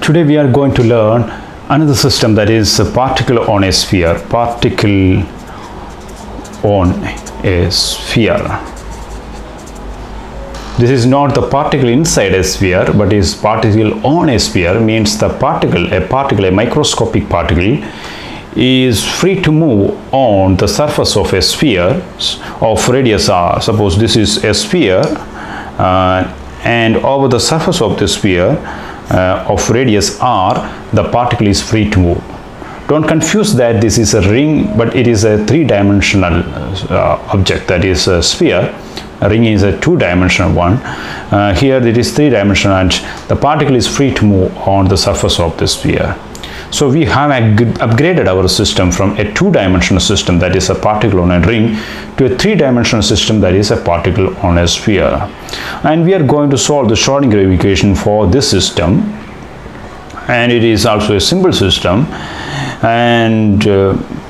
Today we are going to learn another system, that is a particle on a sphere. Particle on a sphere. This is not the particle inside a sphere, but is particle on a sphere. Means the particle, a microscopic particle, is free to move on the surface of a sphere of radius r. Suppose this is a sphere and over the surface of the sphere of radius r, the particle is free to move. Don't confuse that this is a ring, but it is a three-dimensional object, that is a sphere. A ring is a two-dimensional one. Here it is three-dimensional, and the particle is free to move on the surface of the sphere. So we have upgraded our system from a two-dimensional system, that is a particle on a ring, to a three-dimensional system, that is a particle on a sphere. And we are going to solve the Schrodinger equation for this system, and it is also a simple system, and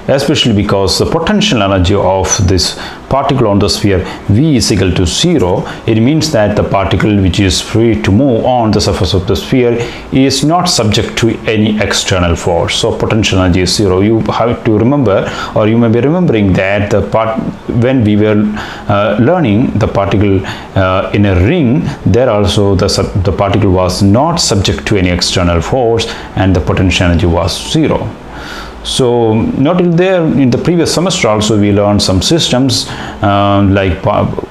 especially because the potential energy of this particle on the sphere V is equal to 0, it means that the particle which is free to move on the surface of the sphere is not subject to any external force. So potential energy is 0. You have to remember, or you may be remembering, that when we were learning the particle in a ring, there also the particle was not subject to any external force and the potential energy was 0. So noted there in the previous semester also we learned some systems like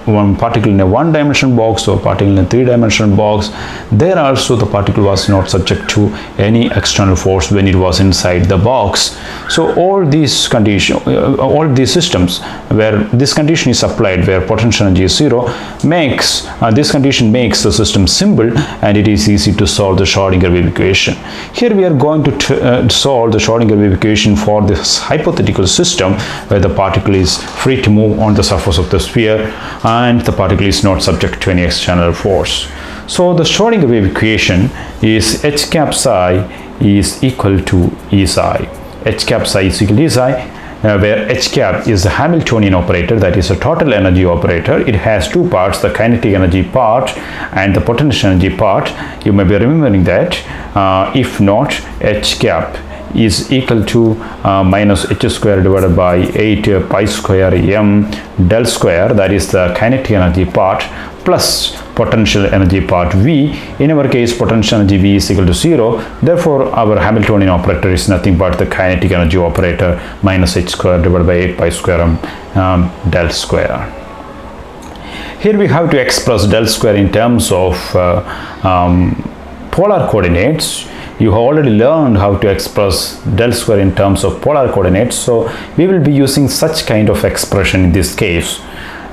one particle in a one-dimensional box or particle in a three-dimensional box. There also the particle was not subject to any external force when it was inside the box. So all these conditions, all these systems where this condition is applied, where potential energy is 0, makes this condition makes the system simple, and it is easy to solve the Schrodinger wave equation. Here we are going to solve the Schrodinger wave equation for this hypothetical system where the particle is free to move on the surface of the sphere and the particle is not subject to any external force. So the Schrodinger wave equation is h cap psi is equal to E psi. H cap psi is equal to E psi, where h cap is the Hamiltonian operator, that is a total energy operator. It has two parts, the kinetic energy part and the potential energy part. You may be remembering that. If not, h cap is equal to minus h square divided by 8 pi square m del square, that is the kinetic energy part, plus potential energy part V. In our case, potential energy V is equal to 0. Therefore, our Hamiltonian operator is nothing but the kinetic energy operator minus h square divided by 8 pi square m del square. Here we have to express del square in terms of polar coordinates. You have already learned how to express del square in terms of polar coordinates, so we will be using such kind of expression in this case.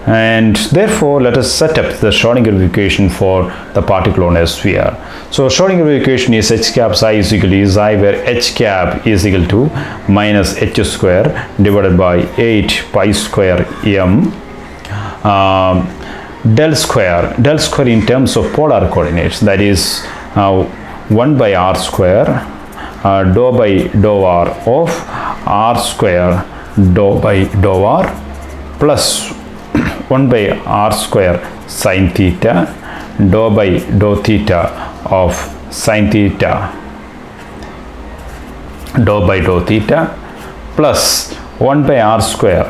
And therefore, let us set up the Schrodinger equation for the particle on a sphere. So Schrodinger equation is h cap psi is equal to E psi, where h cap is equal to minus h square divided by 8 pi square m del square in terms of polar coordinates, that is 1 by r square dou by dou r of r square dou by dou r plus 1 by r square sine theta dou by dou theta of sine theta dou by dou theta plus 1 by r square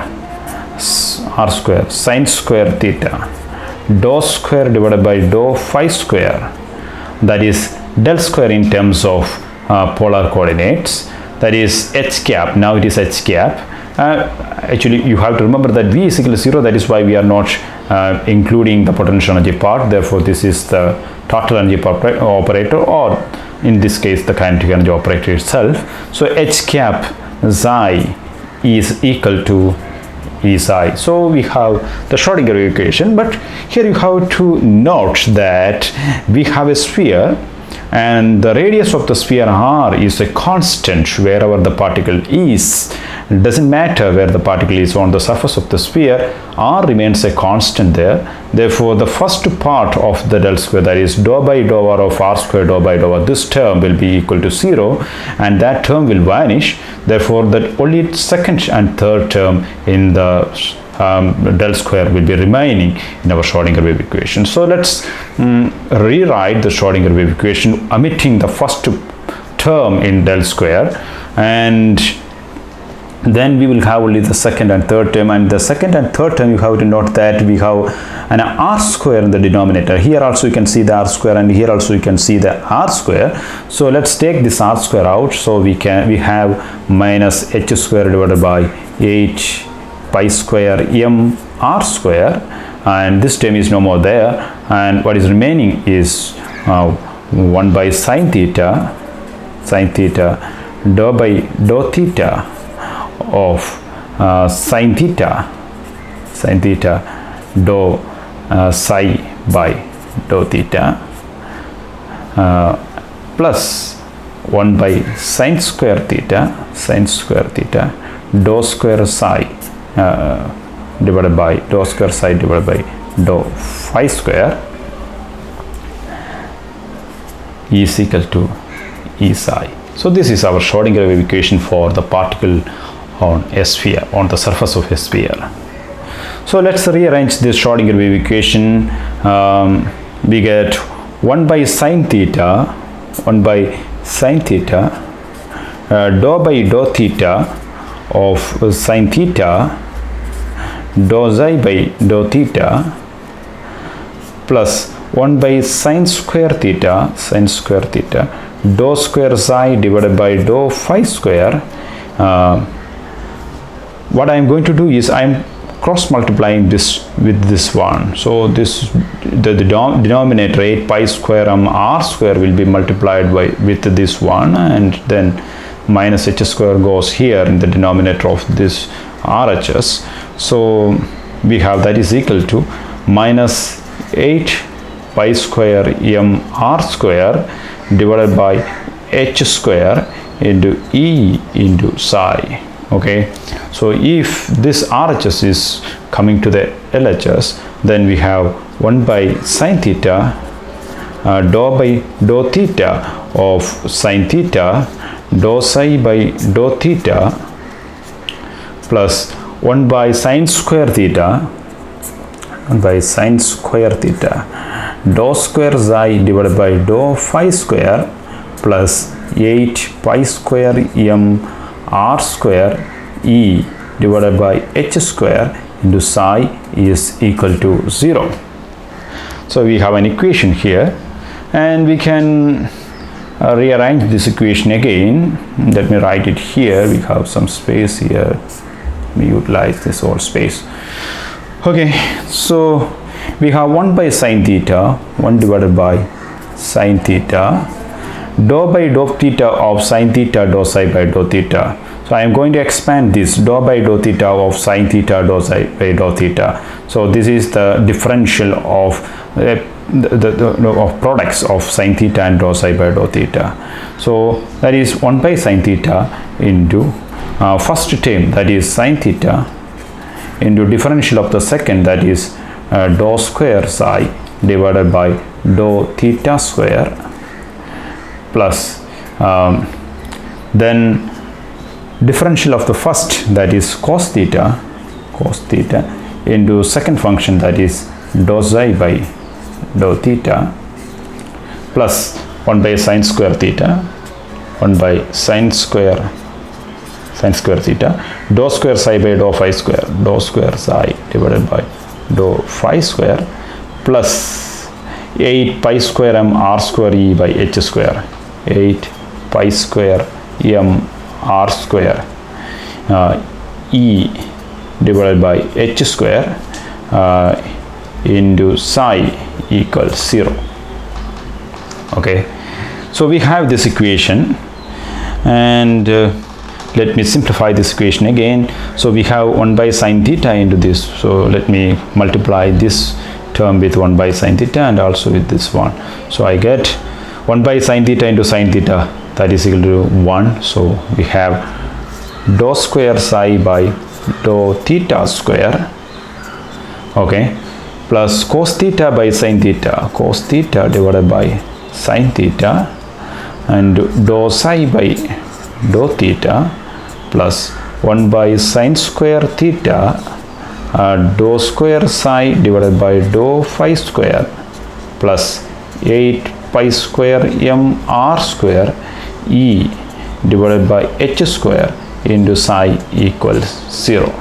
sine square theta dou square divided by dou phi square, that is del square in terms of polar coordinates, that is h cap. Now it is h cap. Actually, you have to remember that V is equal to 0. That is why we are not including the potential energy part. Therefore, this is the total energy operator, or in this case, the kinetic energy operator itself. So h cap psi is equal to E psi. So we have the Schrodinger equation, but here you have to note that we have a sphere, and the radius of the sphere r is a constant wherever the particle is. It doesn't matter where the particle is on the surface of the sphere, r remains a constant there. Therefore, the first part of the del square, that is dou by dou r of r square dou by dou r, this term will be equal to 0, and that term will vanish. Therefore, that only second and third term in the del square will be remaining in our Schrodinger wave equation. So let's rewrite the Schrodinger wave equation, omitting the first term in del square, and then we will have only the second and third term, and the second and third term you have to note that we have an r square in the denominator. Here also you can see the r square, and here also you can see the r square. So let's take this r square out. So we have minus h square divided by 8 pi square m r square, and this term is no more there, and what is remaining is 1 by sine theta dou by dou theta of sine theta dou psi by dou theta plus 1 by sine square theta dou square psi divided by dou square psi divided by dou phi square is equal to E psi. So this is our Schrodinger wave equation for the particle on a sphere, on the surface of a sphere. So let's rearrange this Schrodinger wave equation. We get 1 by sine theta dou by dou theta of sine theta dou psi by dou theta plus 1 by sine square theta dou square psi divided by dou phi square. What I am going to do is I am cross multiplying this with this one. So this the denominator 8 pi square r square will be multiplied with this one, and then minus h square goes here in the denominator of this RHS. So we have that is equal to minus 8 pi square m r square divided by h square into E into psi. Okay, so if this RHS is coming to the LHS, then we have 1 by sine theta dou by dou theta of sine theta dou psi by dou theta plus 1 by sine square theta dou square psi divided by dou phi square plus 8 pi square m r square E divided by h square into psi is equal to 0. So we have an equation here, and we can rearrange this equation again. Let me write it here. We have some space here. We utilize this whole space. Okay, so we have 1 by sine theta, 1 divided by sine theta dou by dou theta of sine theta dou psi by dou theta. So I am going to expand this dou by dou theta of sine theta dou psi by dou theta. So this is the differential of the products of sine theta and dou psi by dou theta. So that is 1 by sine theta into first term, that is sine theta, into differential of the second, that is dou square psi divided by dou theta square plus then differential of the first, that is cos theta into second function, that is dou psi by dou theta plus 1 by sine square theta, 1 by sine square theta dou square psi by dou phi square, dou square psi divided by dou phi square plus 8 pi square m r square E by h square, 8 pi square m r square E divided by h square into psi equals 0. Okay, so we have this equation, and let me simplify this equation again. So we have 1 by sine theta into this. So let me multiply this term with 1 by sine theta and also with this one. So I get 1 by sine theta into sine theta, that is equal to 1. So we have dou square psi by dou theta square, okay, plus cos theta by sine theta, cos theta divided by sine theta, and dou psi by dou theta plus 1 by sine square theta dou square psi divided by dou phi square plus 8 pi square m r square E divided by h square into psi equals 0.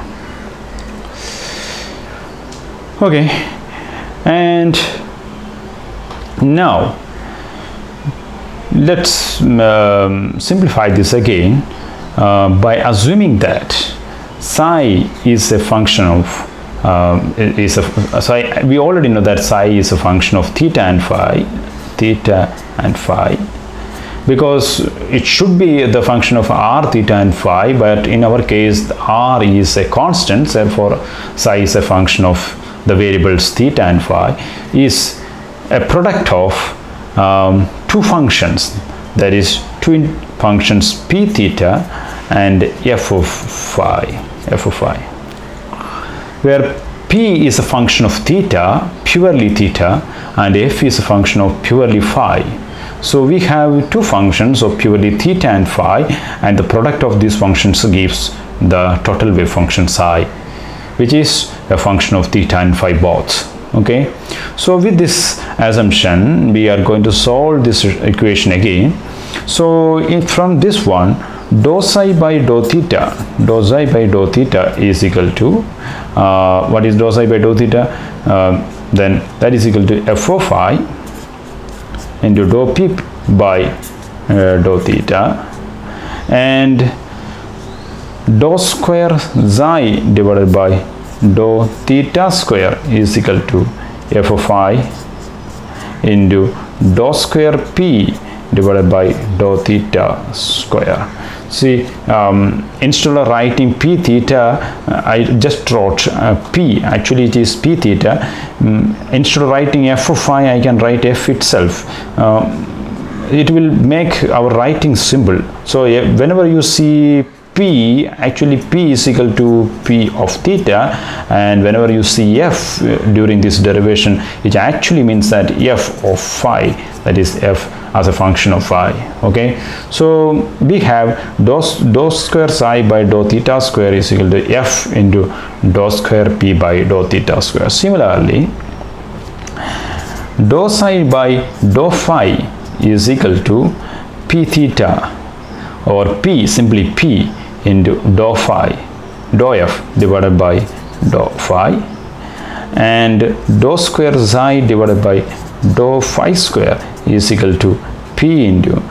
Okay, and now let's simplify this again by assuming that psi is a function of we already know that psi is a function of theta and phi, because it should be the function of r, theta and phi, but in our case r is a constant, therefore psi is a function of the variables theta and phi, is a product of two functions, that is two functions p theta and f of phi, where p is a function of theta, purely theta, and f is a function of purely phi. So we have two functions of purely theta and phi, and the product of these functions gives the total wave function psi, which is a function of theta and phi both. Okay, so with this assumption we are going to solve this equation again. So from this one, dou psi by dou theta is equal to what is dou psi by dou theta? Then that is equal to f of phi into dou p by dou theta, and dou square psi divided by dou theta square is equal to f of phi into dou square p divided by dou theta square. See, instead of writing p theta, I just wrote p, actually it is p theta. Instead of writing f of phi, I can write f itself. It will make our writing simple. So whenever you see p, actually p is equal to p of theta, and whenever you see f during this derivation, it actually means that f of phi, that is f as a function of phi. Okay, so we have dou square psi by dou theta square is equal to f into dou square p by dou theta square. Similarly, dou psi by dou phi is equal to p theta, or p, simply p, into dou phi, dou f divided by dou phi, and dou square psi divided by dou phi square is equal to p into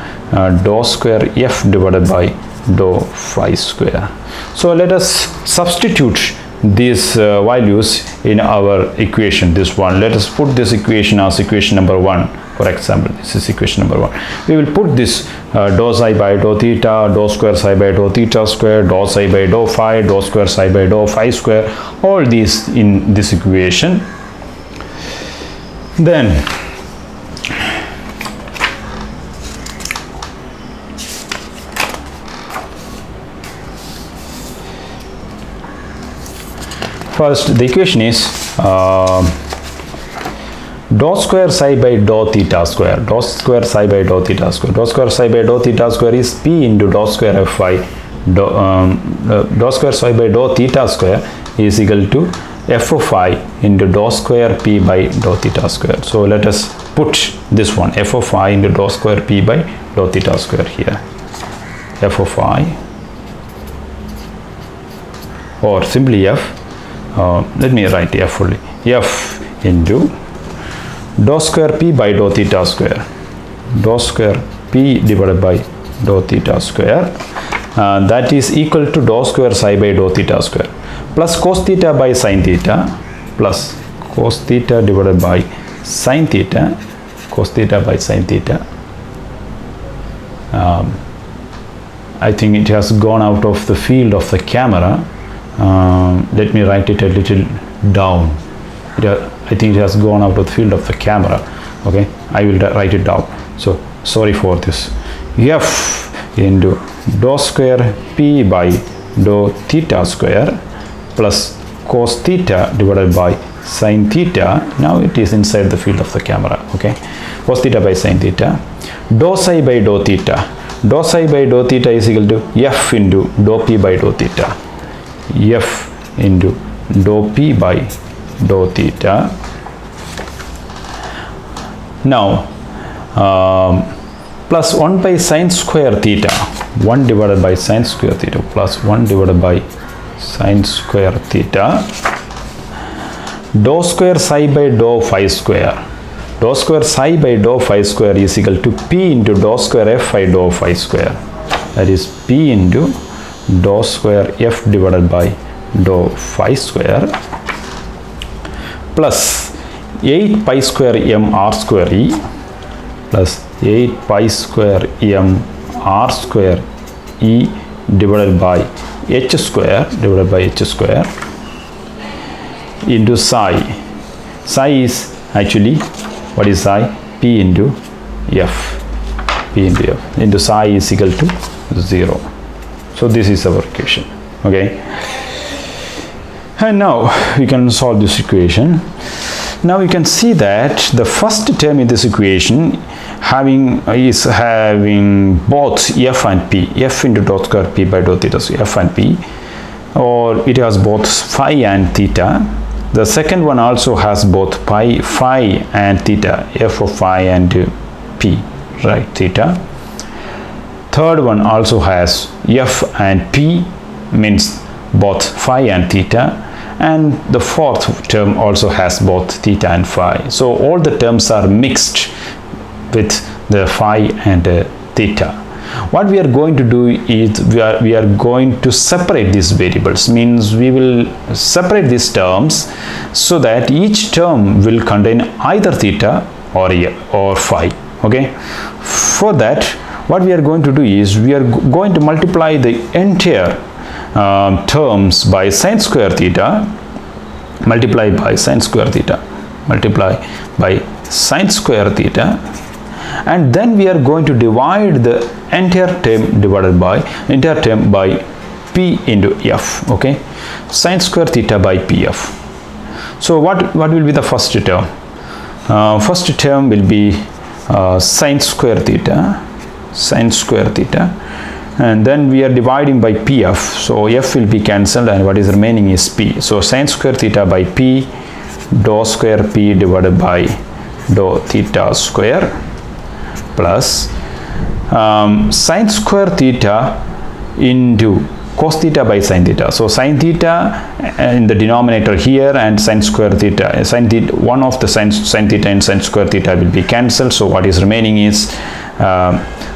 dou square f divided by dou phi square. So let us substitute these values in our equation, this one. Let us put this equation as equation number 1. For example, this is equation number 1. We will put this dou psi by dou theta, dou square psi by dou theta square, dou psi by dou phi, dou square psi by dou phi square, all these in this equation. Then first the equation is dou square psi by dou theta square, dou square psi by dou theta square. Dou square psi by dou theta square is p into dou square f phi. Dou square psi by dou theta square is equal to f of phi into dou square p by dou theta square. So let us put this one, f of phi into dou square p by dou theta square here. F of phi, or simply f, let me write f fully, f into dou square p by dou theta square, dou square p divided by dou theta square, that is equal to dou square psi by dou theta square, plus cos theta by sin theta, plus cos theta divided by sin theta, cos theta by sin theta. I think it has gone out of the field of the camera. Let me write it a little down. I think it has gone out of the field of the camera. Okay, I will write it down. So sorry for this. F into dou square p by dou theta square plus cos theta divided by sin theta. Now it is inside the field of the camera. Okay, cos theta by sin theta. Dou psi by dou theta. Dou psi by dou theta is equal to f into dou p by dou theta. F into dou p by dou theta. Now plus 1 by sine square theta, 1 divided by sine square theta plus 1 divided by sine square theta, dou square psi by dou phi square. Dou square psi by dou phi square is equal to P into dou square F by dou phi square. That is P into dou square F divided by dou phi square plus 8 pi square m r square e plus 8 pi square m r square e divided by h square into psi. Psi is actually, what is psi? P into F. P into F into psi is equal to 0. So this is our equation. Okay. And now we can solve this equation. Now you can see that the first term in this equation is having both F and P. F into dou square P by dou theta. So F and P, or it has both phi and theta. The second one also has both phi and theta, F of phi and P, right, theta. Third one also has F and P, means both phi and theta. And the fourth term also has both theta and phi. So all the terms are mixed with the phi and theta. What we are going to do is we are going to separate these variables, means we will separate these terms so that each term will contain either theta or phi. Okay, for that what we are going to do is we are going to multiply the entire terms by sine square theta, multiply by sine square theta, and then we are going to divide the entire term by P into F. Okay, sine square theta by PF. So what will be the first term? First term will be sine square theta, and then we are dividing by PF, so F will be cancelled and what is remaining is P. So sine square theta by P, dou square P divided by dou theta square plus sine square theta into cos theta by sine theta. So sine theta in the denominator here and sine square theta, one of the sine theta and sine square theta will be cancelled. So what is remaining is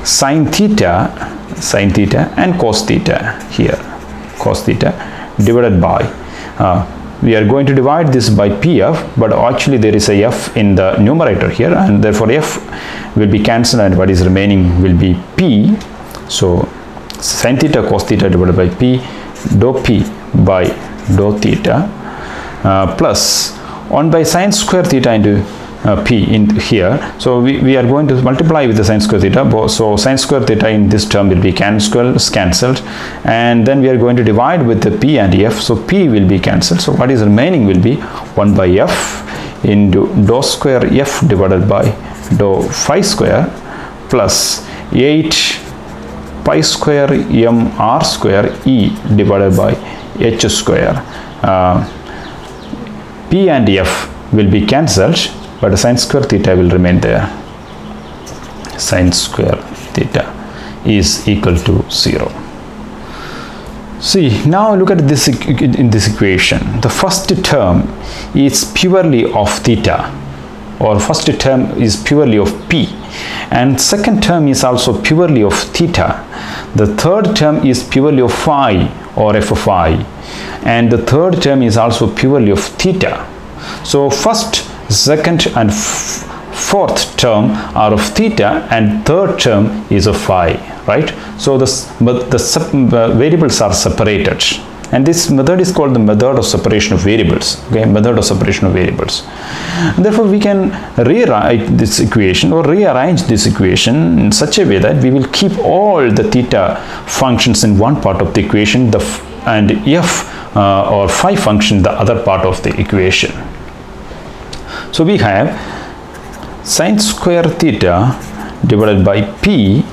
sine theta and cos theta here, cos theta divided by, we are going to divide this by PF, but actually there is a F in the numerator here, and therefore F will be cancelled and what is remaining will be P. So sin theta cos theta divided by P dou P by dou theta plus 1 by sine square theta into P in here. So we are going to multiply with the sine square theta. So sine square theta in this term will be cancelled, and then we are going to divide with the P and F. So P will be cancelled. So what is remaining will be 1 by F into dou square F divided by dou phi square plus 8 pi square m r square E divided by H square. P and F will be cancelled, but sine square theta will remain there. Sine square theta is equal to 0. See, now look at this in this equation. The first term is purely of theta, or first term is purely of P, and second term is also purely of theta. The third term is purely of phi or f of phi, and the third term is also purely of theta. So first, second and fourth term are of theta, and third term is of phi, right? So the variables are separated, and this method is called the method of separation of variables. Okay, method of separation of variables. And therefore we can rewrite this equation or rearrange this equation in such a way that we will keep all the theta functions in one part of the equation, and f or phi function the other part of the equation. So we have sine square theta divided by P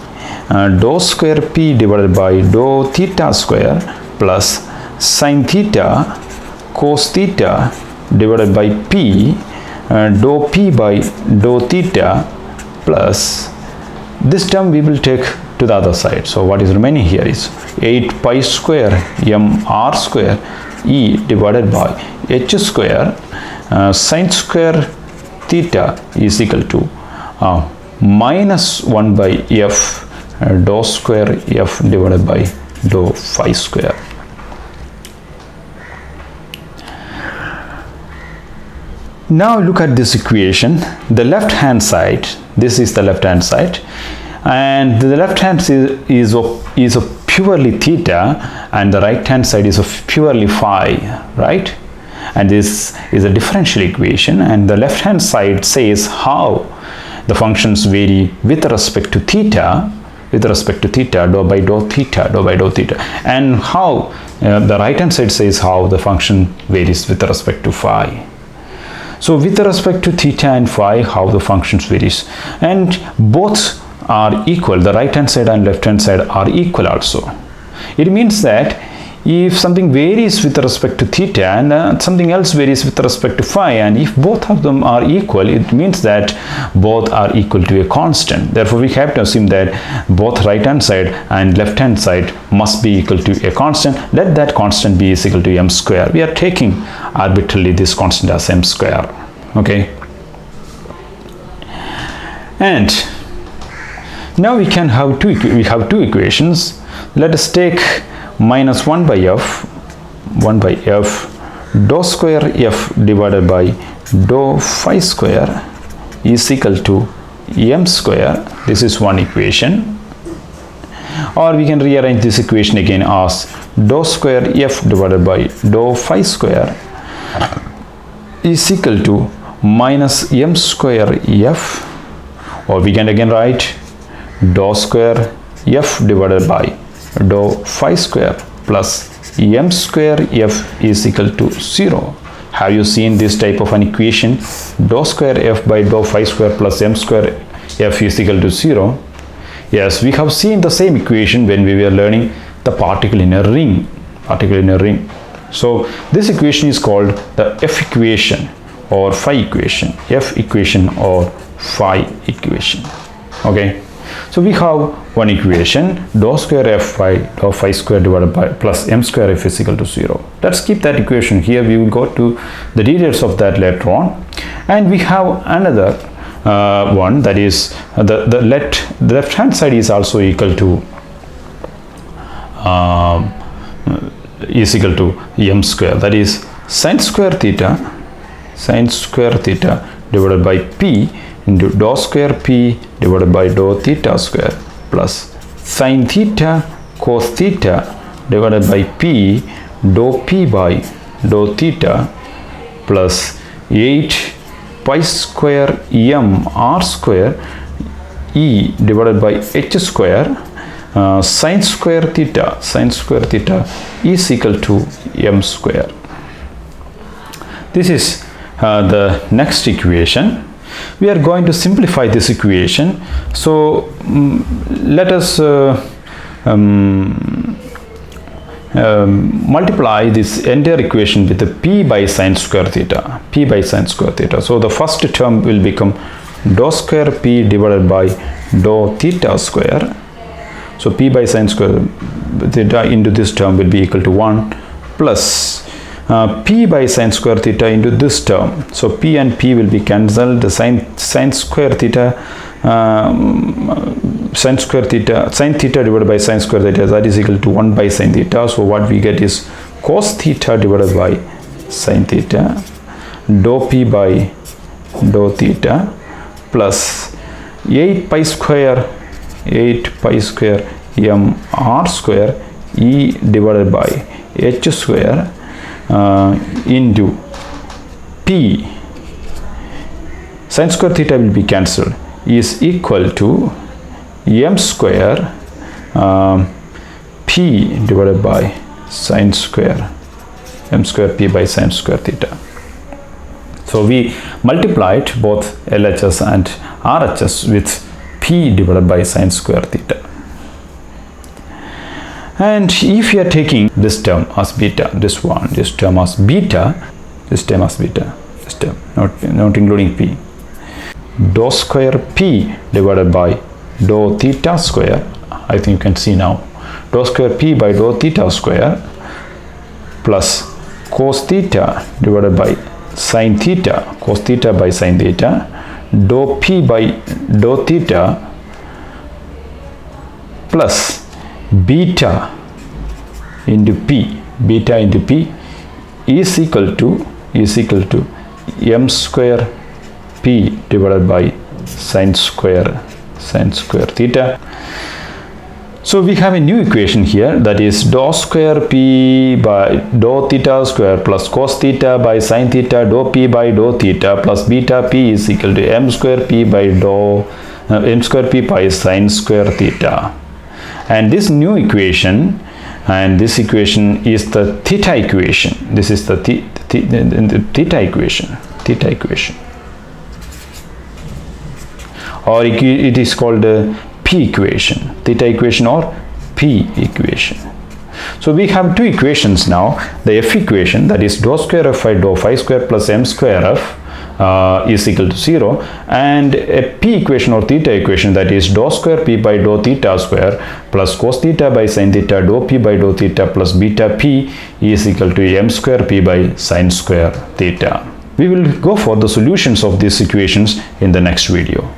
dou square P divided by dou theta square plus sin theta cos theta divided by P dou P by dou theta plus this term we will take to the other side. So what is remaining here is 8 pi square m r square e divided by h square sine square theta is equal to minus 1 by f dou square f divided by dou phi square. Now look at this equation. The left hand side, this is the left hand side, and the left hand is a purely theta and the right hand side is of purely phi, right? And this is a differential equation, and the left hand side says how the functions vary with respect to theta, dou by dou theta, and how the right hand side says how the function varies with respect to phi. So with respect to theta and phi, how the functions varies, and both are equal. The right hand side and left hand side are equal also. It means that if something varies with respect to theta and something else varies with respect to phi, and if both of them are equal, it means that both are equal to a constant. Therefore we have to assume that both right hand side and left hand side must be equal to a constant. Let that constant be is equal to m square. We are taking arbitrarily this constant as m square. Okay, and now we can have two equations. Let us take minus 1 by f dou square f divided by dou phi square is equal to m square. This is one equation. Or we can rearrange this equation again as dou square f divided by dou phi square is equal to minus m square f, or we can again write dou square f divided by dou phi square plus m square f is equal to 0. Have you seen this type of an equation? Dou square f by dou phi square plus m square f is equal to 0. Yes, we have seen the same equation when we were learning the particle in a ring. So this equation is called the f equation or phi equation. F equation or phi equation. Okay. So we have one equation, dou square f by dou phi square divided by plus m square f is equal to 0. Let's keep that equation here. We will go to the details of that later on. And we have another one, that is the left hand side is also equal to m square. That is sine square theta divided by p into dou square p divided by dou theta square plus sine theta cos theta divided by p dou p by dou theta plus 8 pi square m r square e divided by h square sine square theta is equal to m square. This is the next equation. We are going to simplify this equation. So let us multiply this entire equation with the p by sine square theta. So the first term will become dou square p divided by dou theta square. So p by sine square theta into this term will be equal to 1 plus p by sine square theta into this term. So p and p will be cancelled. The sine theta divided by sine square theta, that is equal to 1 by sine theta. So what we get is cos theta divided by sine theta dou p by dou theta plus 8 pi square m r square e divided by h square into p, sine square theta will be cancelled, is equal to m square p divided by sine square m square p by sine square theta. So we multiplied both LHS and RHS with p divided by sine square theta. And if you are taking this term as beta, this term as beta, not including p, dou square p divided by dou theta square, I think you can see now, dou square p by dou theta square plus cos theta divided by sin theta, cos theta by sin theta, dou p by dou theta plus beta into p is equal to m square p divided by sin square theta. So we have a new equation here, that is dou square p by dou theta square plus cos theta by sin theta dou p by dou theta plus beta p is equal to m square p by sin square theta. And this new equation, and this equation is the theta equation. This is the theta equation. Or it is called the P equation, theta equation or P equation. So we have two equations now. The F equation, that is dou square f by dou phi square plus m square f is equal to 0, and a P equation or theta equation, that is dou square p by dou theta square plus cos theta by sin theta dou p by dou theta plus beta p is equal to m square p by sin square theta. We will go for the solutions of these equations in the next video.